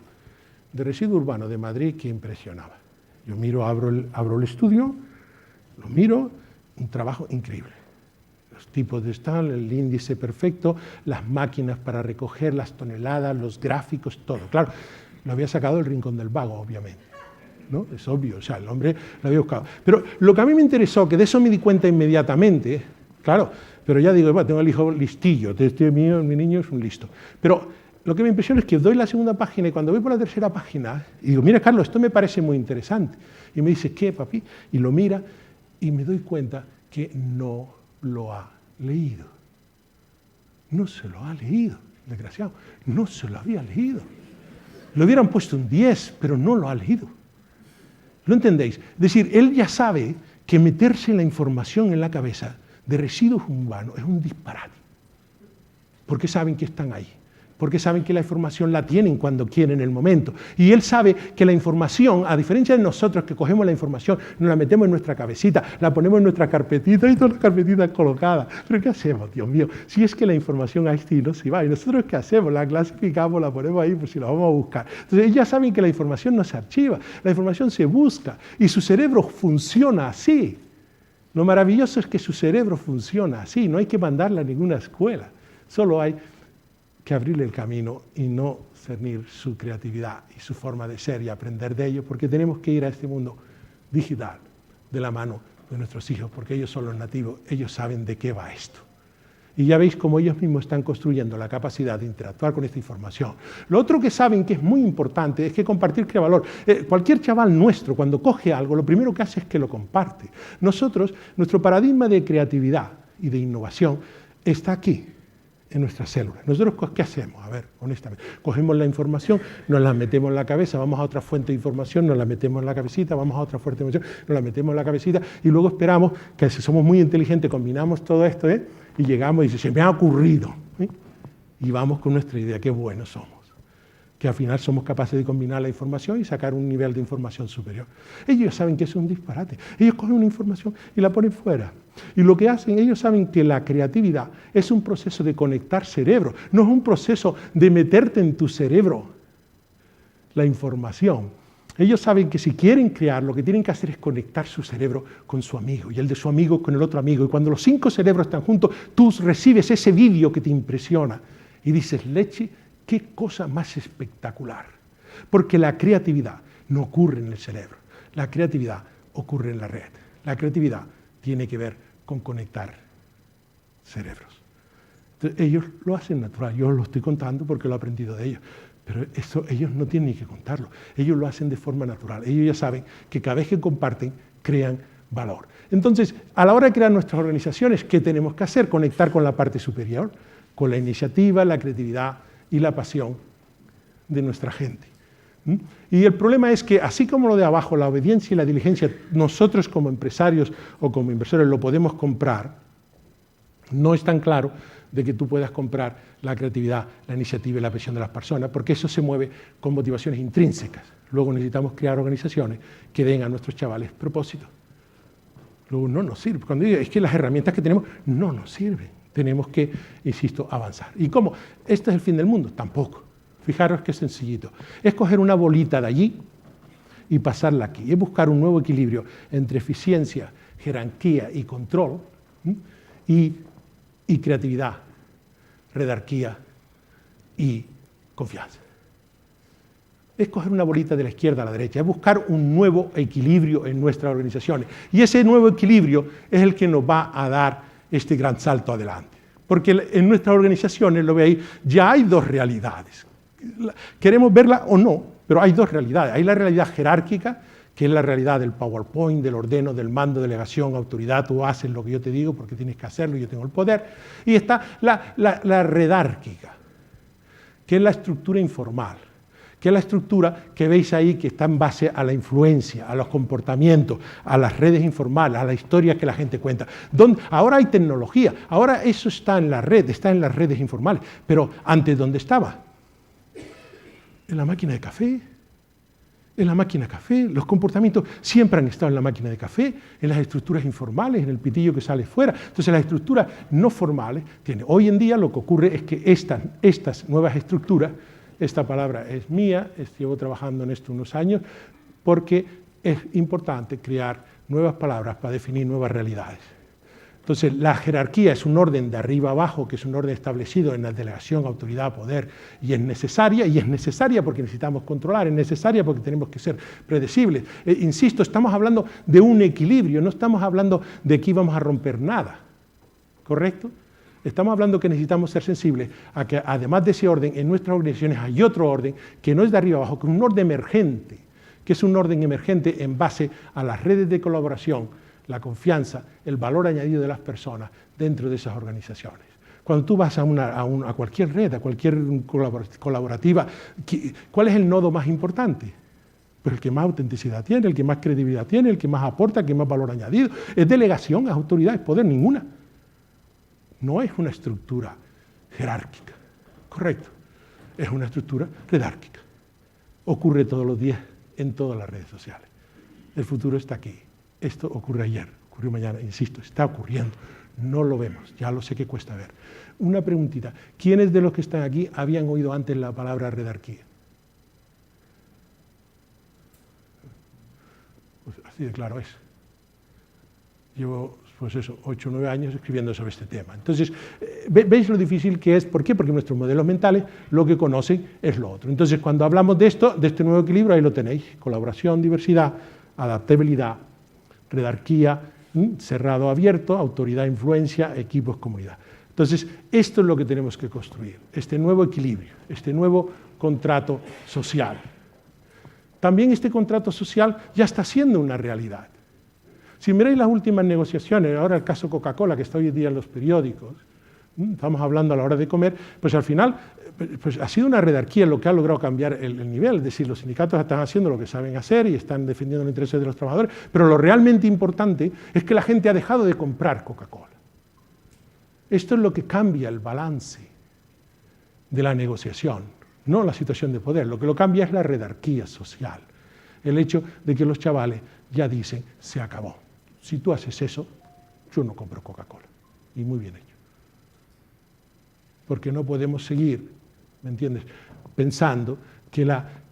de residuo urbano de Madrid que impresionaba. Yo miro, abro el estudio, lo miro, un trabajo increíble. Los tipos de tal, el índice perfecto, las máquinas para recoger las toneladas, los gráficos, todo. Claro, lo había sacado del Rincón del Vago, obviamente, ¿no? Es obvio, o sea, el hombre lo había buscado. Pero lo que a mí me interesó, que de eso me di cuenta inmediatamente, claro, pero ya digo, tengo el hijo listillo, mi niño es un listo. Pero lo que me impresiona es que doy la segunda página y cuando voy por la tercera página, y digo, mira, Carlos, esto me parece muy interesante. Y me dice, ¿qué, papi? Y lo mira y me doy cuenta que no lo ha leído. No se lo ha leído, desgraciado. No se lo había leído. Le hubieran puesto un 10, pero no lo ha leído. ¿Lo entendéis? Es decir, él ya sabe que meterse la información en la cabeza de residuos urbanos es un disparate. Porque saben que están ahí. Porque saben que la información la tienen cuando quieren el momento. Y él sabe que la información, a diferencia de nosotros que cogemos la información, nos la metemos en nuestra cabecita, la ponemos en nuestra carpetita y todas las carpetitas colocadas. ¿Pero qué hacemos, Dios mío? Si es que la información a este no se va. ¿Y nosotros qué hacemos? La clasificamos, la ponemos ahí por si la vamos a buscar. Entonces ellos ya saben que la información no se archiva, la información se busca. Y su cerebro funciona así. Lo maravilloso es que su cerebro funciona así. No hay que mandarla a ninguna escuela. Solo hay que abrirle el camino y no cernir su creatividad y su forma de ser y aprender de ello, porque tenemos que ir a este mundo digital de la mano de nuestros hijos, porque ellos son los nativos, ellos saben de qué va esto. Y ya veis cómo ellos mismos están construyendo la capacidad de interactuar con esta información. Lo otro que saben que es muy importante es que compartir crea valor. Cualquier chaval nuestro, cuando coge algo, lo primero que hace es que lo comparte. Nosotros, nuestro paradigma de creatividad y de innovación está aquí, en nuestras células. ¿Nosotros qué hacemos? A ver, honestamente. Cogemos la información, nos la metemos en la cabeza, vamos a otra fuente de información, nos la metemos en la cabecita, vamos a otra fuente de información, nos la metemos en la cabecita y luego esperamos que si somos muy inteligentes combinamos todo esto y llegamos y dice, se me ha ocurrido. Y vamos con nuestra idea, qué buenos somos. Que al final somos capaces de combinar la información y sacar un nivel de información superior. Ellos saben que eso es un disparate. Ellos cogen una información y la ponen fuera. Y lo que hacen, ellos saben que la creatividad es un proceso de conectar cerebros, no es un proceso de meterte en tu cerebro la información. Ellos saben que si quieren crear, lo que tienen que hacer es conectar su cerebro con su amigo y el de su amigo con el otro amigo. Y cuando los 5 cerebros están juntos, tú recibes ese vídeo que te impresiona y dices, leche, qué cosa más espectacular. Porque la creatividad no ocurre en el cerebro, la creatividad ocurre en la red. La creatividad tiene que ver con conectar cerebros. Entonces, ellos lo hacen natural, yo lo estoy contando porque lo he aprendido de ellos. Pero eso ellos no tienen ni que contarlo, ellos lo hacen de forma natural. Ellos ya saben que cada vez que comparten, crean valor. Entonces, a la hora de crear nuestras organizaciones, ¿qué tenemos que hacer? Conectar con la parte superior, con la iniciativa, la creatividad y la pasión de nuestra gente. Y el problema es que, así como lo de abajo, la obediencia y la diligencia, nosotros como empresarios o como inversores lo podemos comprar, no es tan claro de que tú puedas comprar la creatividad, la iniciativa y la pasión de las personas, porque eso se mueve con motivaciones intrínsecas. Luego necesitamos crear organizaciones que den a nuestros chavales propósito. Luego no nos sirve. Cuando digo, es que las herramientas que tenemos no nos sirven. Tenemos que, insisto, avanzar. ¿Y cómo? ¿Este es el fin del mundo? Tampoco. Fijaros qué sencillito. Es coger una bolita de allí y pasarla aquí. Es buscar un nuevo equilibrio entre eficiencia, jerarquía y control, y creatividad, redarquía y confianza. Es coger una bolita de la izquierda a la derecha, es buscar un nuevo equilibrio en nuestras organizaciones. Y ese nuevo equilibrio es el que nos va a dar este gran salto adelante. Porque en nuestras organizaciones, lo veis, ya hay 2 realidades. Queremos verla o no, pero hay 2 realidades. Hay la realidad jerárquica, que es la realidad del PowerPoint, del ordeno, del mando, delegación, autoridad, tú haces lo que yo te digo porque tienes que hacerlo y yo tengo el poder. Y está la redárquica, que es la estructura informal, que es la estructura que veis ahí que está en base a la influencia, a los comportamientos, a las redes informales, a la historia que la gente cuenta. Ahora hay tecnología, ahora eso está en la red, está en las redes informales, pero antes ¿dónde estaba? En la máquina de café. En la máquina de café, los comportamientos siempre han estado en la máquina de café, en las estructuras informales, en el pitillo que sale fuera. Entonces las estructuras no formales tienen. Hoy en día lo que ocurre es que estas nuevas estructuras, esta palabra es mía, llevo trabajando en esto unos años, porque es importante crear nuevas palabras para definir nuevas realidades. Entonces, la jerarquía es un orden de arriba a abajo, que es un orden establecido en la delegación, autoridad, poder, y es necesaria porque necesitamos controlar, es necesaria porque tenemos que ser predecibles. Insisto, estamos hablando de un equilibrio, no estamos hablando de que íbamos a romper nada, ¿correcto? Estamos hablando que necesitamos ser sensibles a que, además de ese orden, en nuestras organizaciones hay otro orden que no es de arriba a abajo, que es un orden emergente, que es un orden emergente en base a las redes de colaboración, la confianza, el valor añadido de las personas dentro de esas organizaciones. Cuando tú vas a cualquier red, a cualquier colaborativa, ¿cuál es el nodo más importante? Pues el que más autenticidad tiene, el que más credibilidad tiene, el que más aporta, el que más valor añadido. Es delegación, es autoridad, es poder, ninguna. No es una estructura jerárquica, correcto. Es una estructura redárquica. Ocurre todos los días en todas las redes sociales. El futuro está aquí. Esto ocurre ayer, ocurrió mañana, insisto, está ocurriendo. No lo vemos, ya lo sé que cuesta ver. Una preguntita, ¿quiénes de los que están aquí habían oído antes la palabra redarquía? Pues así de claro es. Llevo, pues eso, 8 o 9 años escribiendo sobre este tema. Entonces, ¿veis lo difícil que es? ¿Por qué? Porque nuestros modelos mentales lo que conocen es lo otro. Entonces, cuando hablamos de esto, de este nuevo equilibrio, ahí lo tenéis. Colaboración, diversidad, adaptabilidad, redarquía, cerrado, abierto, autoridad, influencia, equipos, comunidad. Entonces, esto es lo que tenemos que construir, este nuevo equilibrio, este nuevo contrato social. También este contrato social ya está siendo una realidad. Si miráis las últimas negociaciones, ahora el caso Coca-Cola, que está hoy en día en los periódicos, estamos hablando a la hora de comer, pues al final pues ha sido una redarquía lo que ha logrado cambiar el nivel, es decir, los sindicatos están haciendo lo que saben hacer y están defendiendo los intereses de los trabajadores, pero lo realmente importante es que la gente ha dejado de comprar Coca-Cola. Esto es lo que cambia el balance de la negociación, no la situación de poder, lo que lo cambia es la redarquía social, el hecho de que los chavales ya dicen, se acabó, si tú haces eso, yo no compro Coca-Cola, y muy bien hecho. Porque no podemos seguir, ¿me entiendes?, pensando que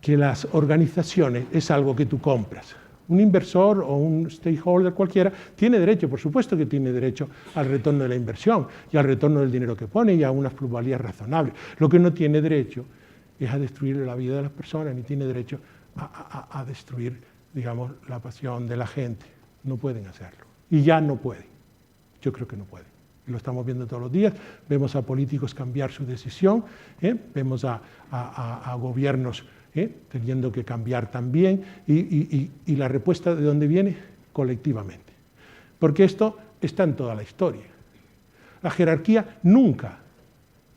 que las organizaciones es algo que tú compras. Un inversor o un stakeholder cualquiera tiene derecho, por supuesto que tiene derecho al retorno de la inversión y al retorno del dinero que pone y a unas plusvalías razonables. Lo que no tiene derecho es a destruir la vida de las personas, ni tiene derecho a destruir, digamos, la pasión de la gente. No pueden hacerlo. Y ya no pueden. Yo creo que no pueden. Lo estamos viendo todos los días. Vemos a políticos cambiar su decisión, vemos a gobiernos teniendo que cambiar también, y la respuesta ¿de dónde viene? Colectivamente. Porque esto está en toda la historia. La jerarquía nunca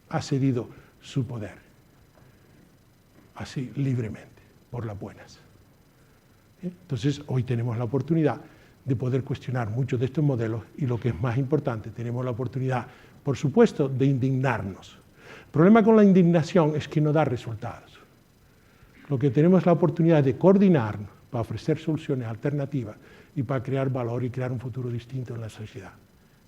ha cedido su poder, así libremente, por las buenas. Entonces, hoy tenemos la oportunidad de poder cuestionar muchos de estos modelos y, lo que es más importante, tenemos la oportunidad, por supuesto, de indignarnos. El problema con la indignación es que no da resultados. Lo que tenemos es la oportunidad de coordinarnos para ofrecer soluciones alternativas y para crear valor y crear un futuro distinto en la sociedad.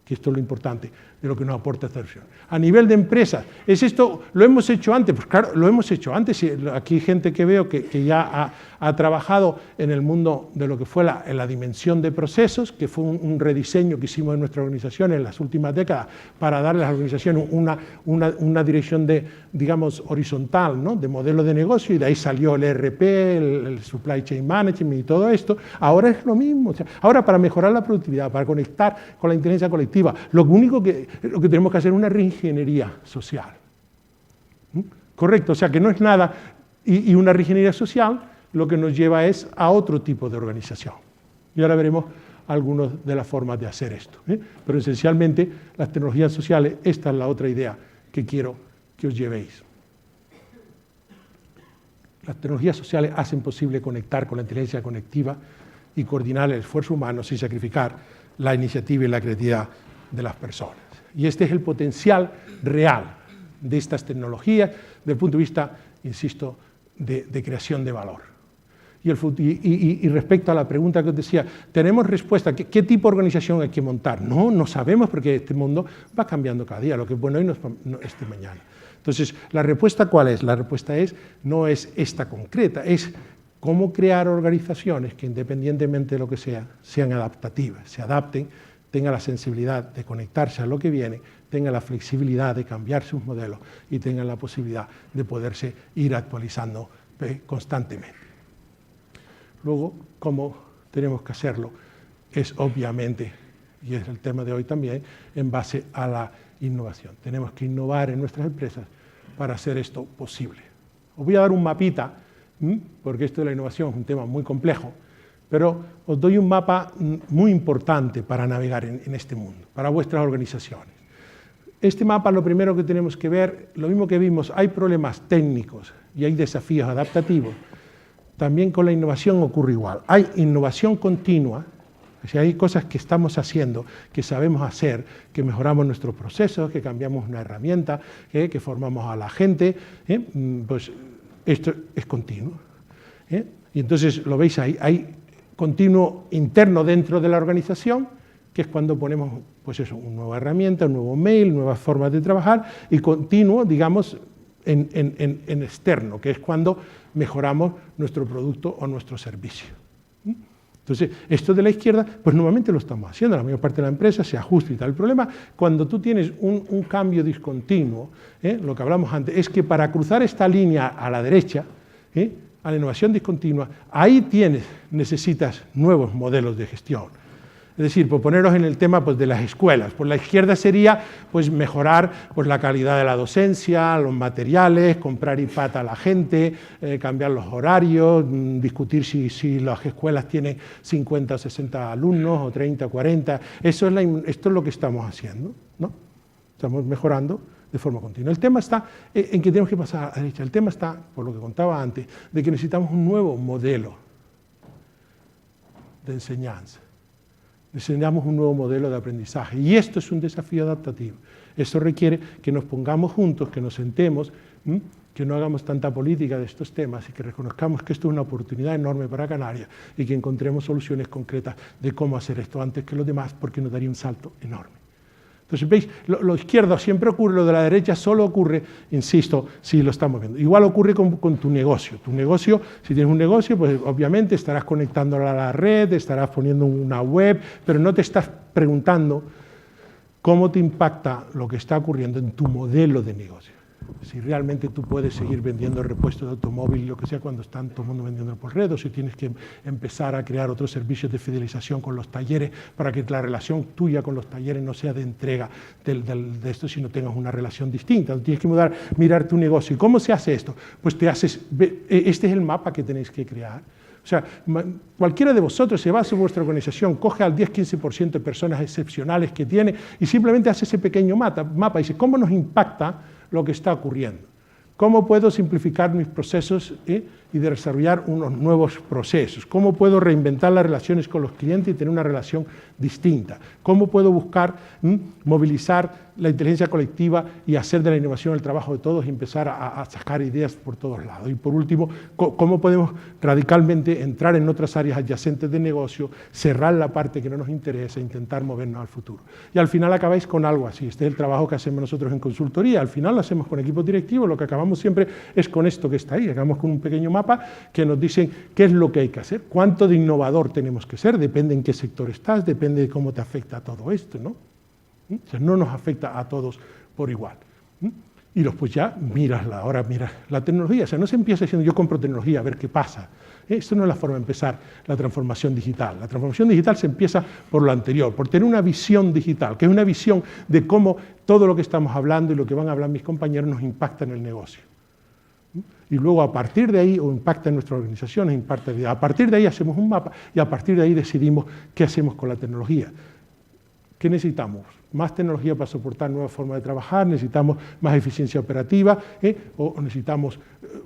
Que esto es lo importante de lo que nos aporta esta versión. A nivel de empresas, ¿es esto? ¿Lo hemos hecho antes? Pues claro, lo hemos hecho antes. Aquí hay gente que veo que ya ha trabajado en el mundo de lo que fue en la dimensión de procesos, que fue un rediseño que hicimos en nuestra organización en las últimas décadas para darle a las organizaciones una dirección digamos, horizontal, ¿no? De modelo de negocio, y de ahí salió el ERP, el Supply Chain Management y todo esto. Ahora es lo mismo. O sea, ahora, para mejorar la productividad, para conectar con la inteligencia colectiva, lo que tenemos que hacer es una reingeniería social. Correcto, o sea que no es nada, y una reingeniería social lo que nos lleva es a otro tipo de organización. Y ahora veremos algunas de las formas de hacer esto. Pero esencialmente las tecnologías sociales, esta es la otra idea que quiero que os llevéis. Las tecnologías sociales hacen posible conectar con la inteligencia conectiva y coordinar el esfuerzo humano sin sacrificar la iniciativa y la creatividad de las personas. Y este es el potencial real de estas tecnologías desde el punto de vista, insisto, de creación de valor. Y respecto a la pregunta que os decía, ¿tenemos respuesta? ¿Qué tipo de organización hay que montar? No sabemos, porque este mundo va cambiando cada día. Lo que es bueno hoy no es de mañana. Entonces, ¿la respuesta cuál es? La respuesta no es esta concreta, es cómo crear organizaciones que, independientemente de lo que sea, sean adaptativas, se adapten, tengan la sensibilidad de conectarse a lo que viene, tengan la flexibilidad de cambiar sus modelos y tengan la posibilidad de poderse ir actualizando constantemente. Luego, ¿cómo tenemos que hacerlo? Es obviamente, y es el tema de hoy también, en base a la innovación. Tenemos que innovar en nuestras empresas para hacer esto posible. Os voy a dar un mapita, porque esto de la innovación es un tema muy complejo, pero os doy un mapa muy importante para navegar en este mundo, para vuestras organizaciones. Este mapa, lo primero que tenemos que ver, lo mismo que vimos, hay problemas técnicos y hay desafíos adaptativos. También con la innovación ocurre igual. Hay innovación continua, o sea, hay cosas que estamos haciendo, que sabemos hacer, que mejoramos nuestros procesos, que cambiamos una herramienta, que formamos a la gente, pues esto es continuo. Y entonces, lo veis ahí, hay continuo interno dentro de la organización, que es cuando ponemos pues eso, una nueva herramienta, un nuevo mail, nuevas formas de trabajar, y continuo, digamos, en externo, que es cuando mejoramos nuestro producto o nuestro servicio. Entonces, esto de la izquierda, pues normalmente lo estamos haciendo, la mayor parte de la empresa se ajusta y tal. El problema, cuando tú tienes un cambio discontinuo, lo que hablamos antes, es que para cruzar esta línea a la derecha, a la innovación discontinua, ahí necesitas nuevos modelos de gestión. Es decir, por poneros en el tema pues, de las escuelas, por la izquierda sería pues, mejorar pues, la calidad de la docencia, los materiales, comprar iPad a la gente, cambiar los horarios, discutir si las escuelas tienen 50 o 60 alumnos o 30 o 40. Esto es lo que estamos haciendo, ¿no? Estamos mejorando de forma continua. El tema está en que tenemos que pasar a la derecha. El tema está, por lo que contaba antes, de que necesitamos un nuevo modelo de enseñanza. Necesitamos un nuevo modelo de aprendizaje. Y esto es un desafío adaptativo. Esto requiere que nos pongamos juntos, que nos sentemos, que no hagamos tanta política de estos temas y que reconozcamos que esto es una oportunidad enorme para Canarias y que encontremos soluciones concretas de cómo hacer esto antes que los demás, porque nos daría un salto enorme. Entonces, ¿veis? Lo izquierdo siempre ocurre, lo de la derecha solo ocurre, insisto, si lo estamos viendo. Igual ocurre con tu negocio. Tu negocio, si tienes un negocio, pues obviamente estarás conectándolo a la red, estarás poniendo una web, pero no te estás preguntando cómo te impacta lo que está ocurriendo en tu modelo de negocio. Si realmente tú puedes seguir vendiendo repuestos de automóvil, lo que sea, cuando está todo el mundo vendiendo por red, o si tienes que empezar a crear otros servicios de fidelización con los talleres para que la relación tuya con los talleres no sea de entrega de esto, sino tengas una relación distinta. Tienes que mirar tu negocio. ¿Y cómo se hace esto? Pues este es el mapa que tenéis que crear. O sea, cualquiera de vosotros se va a vuestra organización, coge al 10-15% de personas excepcionales que tiene y simplemente hace ese pequeño mapa y dice, ¿cómo nos impacta lo que está ocurriendo? ¿Cómo puedo simplificar mis procesos y desarrollar unos nuevos procesos? ¿Cómo puedo reinventar las relaciones con los clientes y tener una relación distinta? ¿Cómo puedo buscar movilizar la inteligencia colectiva y hacer de la innovación el trabajo de todos y empezar a sacar ideas por todos lados? Y por último, ¿cómo podemos radicalmente entrar en otras áreas adyacentes de negocio, cerrar la parte que no nos interesa e intentar movernos al futuro? Y al final acabáis con algo así. Este es el trabajo que hacemos nosotros en consultoría. Al final lo hacemos con equipos directivos, lo que acabamos siempre es con esto que está ahí. Acabamos con un pequeño mapa que nos dicen qué es lo que hay que hacer, cuánto de innovador tenemos que ser, depende en qué sector estás, depende de cómo te afecta todo esto, ¿no? O sea, no nos afecta a todos por igual. Y después ya miras la tecnología. O sea, no se empieza diciendo yo compro tecnología a ver qué pasa. Esto no es la forma de empezar la transformación digital. La transformación digital se empieza por lo anterior, por tener una visión digital, que es una visión de cómo todo lo que estamos hablando y lo que van a hablar mis compañeros nos impacta en el negocio. Y luego a partir de ahí, o impacta en nuestras organizaciones, a partir de ahí hacemos un mapa y a partir de ahí decidimos qué hacemos con la tecnología. ¿Qué necesitamos? Más tecnología para soportar nuevas formas de trabajar, necesitamos más eficiencia operativa, o necesitamos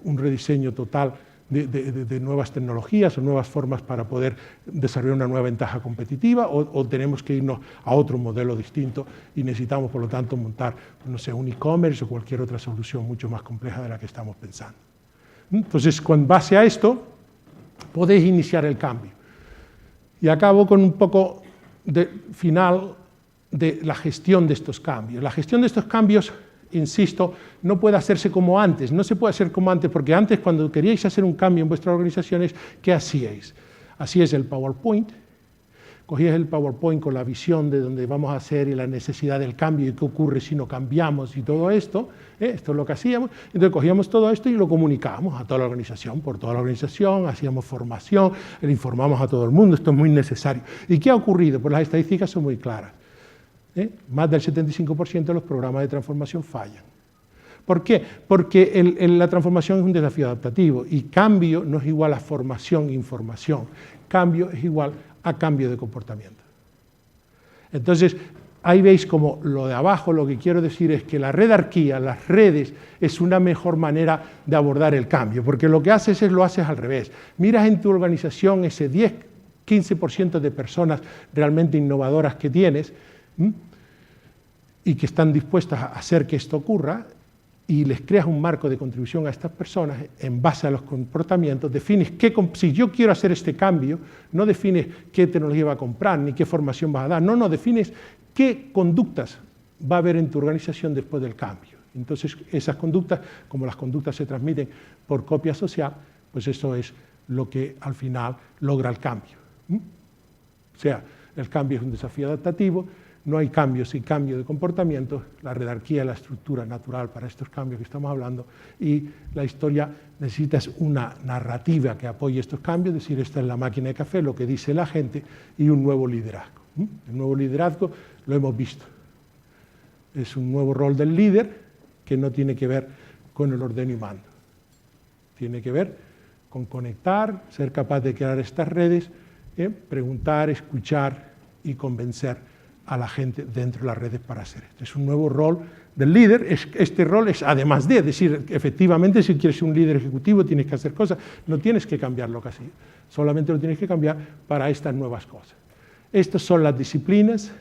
un rediseño total de nuevas tecnologías o nuevas formas para poder desarrollar una nueva ventaja competitiva, o tenemos que irnos a otro modelo distinto y necesitamos, por lo tanto, montar, no sé, un e-commerce o cualquier otra solución mucho más compleja de la que estamos pensando. Entonces, con base a esto, podéis iniciar el cambio. Y acabo con un poco de final de la gestión de estos cambios. La gestión de estos cambios, insisto, no puede hacerse como antes. No se puede hacer como antes, porque antes, cuando queríais hacer un cambio en vuestras organizaciones, ¿qué hacíais? Hacíais el PowerPoint, cogíais el PowerPoint con la visión de dónde vamos a hacer y la necesidad del cambio y qué ocurre si no cambiamos y todo esto. Esto es lo que hacíamos. Entonces cogíamos todo esto y lo comunicábamos a toda la organización, por toda la organización, hacíamos formación, le informamos a todo el mundo, esto es muy necesario. ¿Y qué ha ocurrido? Pues las estadísticas son muy claras. Más del 75% de los programas de transformación fallan. ¿Por qué? Porque la transformación es un desafío adaptativo y cambio no es igual a formación e información. Cambio es igual a cambio de comportamiento. Entonces, ahí veis como lo de abajo, lo que quiero decir es que la redarquía, las redes, es una mejor manera de abordar el cambio, porque lo que haces lo haces al revés. Miras en tu organización ese 10-15% de personas realmente innovadoras que tienes, y que están dispuestas a hacer que esto ocurra, y les creas un marco de contribución a estas personas en base a los comportamientos, defines si yo quiero hacer este cambio, no defines qué tecnología va a comprar, ni qué formación vas a dar, no, defines qué conductas va a haber en tu organización después del cambio. Entonces, esas conductas, como las conductas se transmiten por copia social, pues eso es lo que al final logra el cambio. O sea, el cambio es un desafío adaptativo. No hay cambios sin cambio de comportamiento, la redarquía es la estructura natural para estos cambios que estamos hablando, y la historia necesitas una narrativa que apoye estos cambios, es decir, esta es la máquina de café, lo que dice la gente, y un nuevo liderazgo. El nuevo liderazgo lo hemos visto. Es un nuevo rol del líder que no tiene que ver con el ordeno y mando. Tiene que ver con conectar, ser capaz de crear estas redes, preguntar, escuchar y convencer a la gente dentro de las redes para hacer esto. Es un nuevo rol del líder. Este rol es además de, es decir, efectivamente, si quieres ser un líder ejecutivo tienes que hacer cosas, no tienes que cambiarlo casi, solamente lo tienes que cambiar para estas nuevas cosas. Estas son las disciplinas,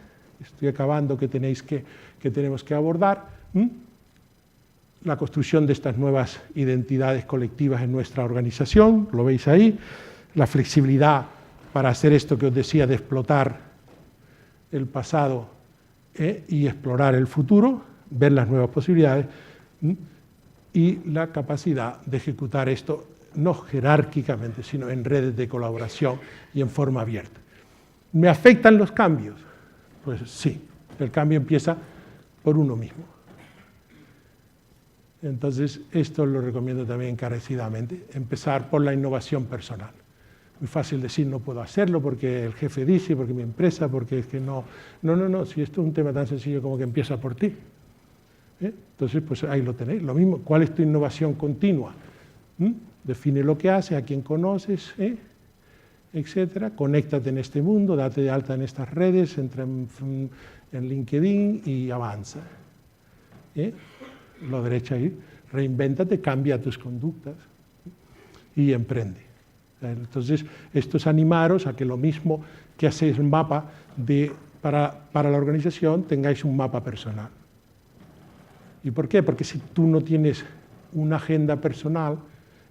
estoy acabando, que tenemos que abordar. La construcción de estas nuevas identidades colectivas en nuestra organización, lo veis ahí, la flexibilidad para hacer esto que os decía de explotar el pasado y explorar el futuro, ver las nuevas posibilidades y la capacidad de ejecutar esto no jerárquicamente, sino en redes de colaboración y en forma abierta. ¿Me afectan los cambios? Pues sí, el cambio empieza por uno mismo. Entonces, esto lo recomiendo también encarecidamente, empezar por la innovación personal. Muy fácil decir, no puedo hacerlo porque el jefe dice, porque mi empresa, porque es que no. No, si esto es un tema tan sencillo como que empieza por ti. Entonces, pues ahí lo tenéis. Lo mismo, ¿cuál es tu innovación continua? Define lo que haces, a quién conoces, etcétera. Conéctate en este mundo, date de alta en estas redes, entra en LinkedIn y avanza. La derecha ahí, reinvéntate, cambia tus conductas y emprende. Entonces, esto es animaros a que lo mismo que hacéis un mapa para la organización, tengáis un mapa personal. ¿Y por qué? Porque si tú no tienes una agenda personal,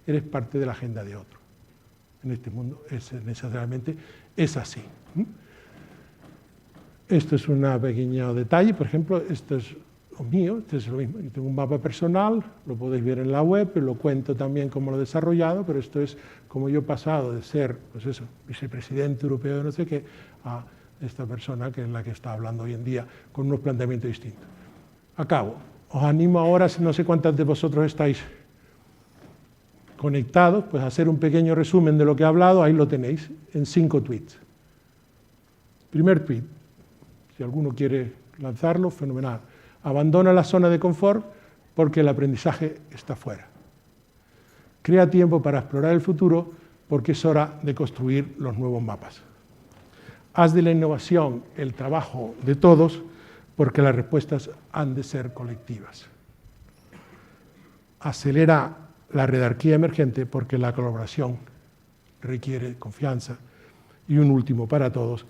eres parte de la agenda de otro. En este mundo necesariamente es así. Esto es un pequeño detalle, por ejemplo, esto es lo mío, esto es lo mismo. Yo tengo un mapa personal, lo podéis ver en la web, lo cuento también cómo lo he desarrollado, pero esto es como yo he pasado de ser, pues eso, vicepresidente europeo de no sé qué, a esta persona que es la que está hablando hoy en día, con unos planteamientos distintos. Acabo. Os animo ahora, no sé cuántas de vosotros estáis conectados, pues a hacer un pequeño resumen de lo que he hablado, ahí lo tenéis, en 5 tweets. Primer tweet, si alguno quiere lanzarlo, fenomenal. Abandona la zona de confort porque el aprendizaje está fuera. Crea tiempo para explorar el futuro porque es hora de construir los nuevos mapas. Haz de la innovación el trabajo de todos porque las respuestas han de ser colectivas. Acelera la redarquía emergente porque la colaboración requiere confianza. Y un último para todos,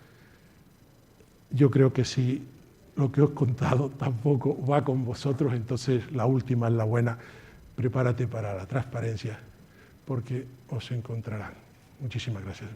yo creo que si lo que os he contado tampoco va con vosotros, entonces la última es la buena. Prepárate para la transparencia porque os encontrarán. Muchísimas gracias.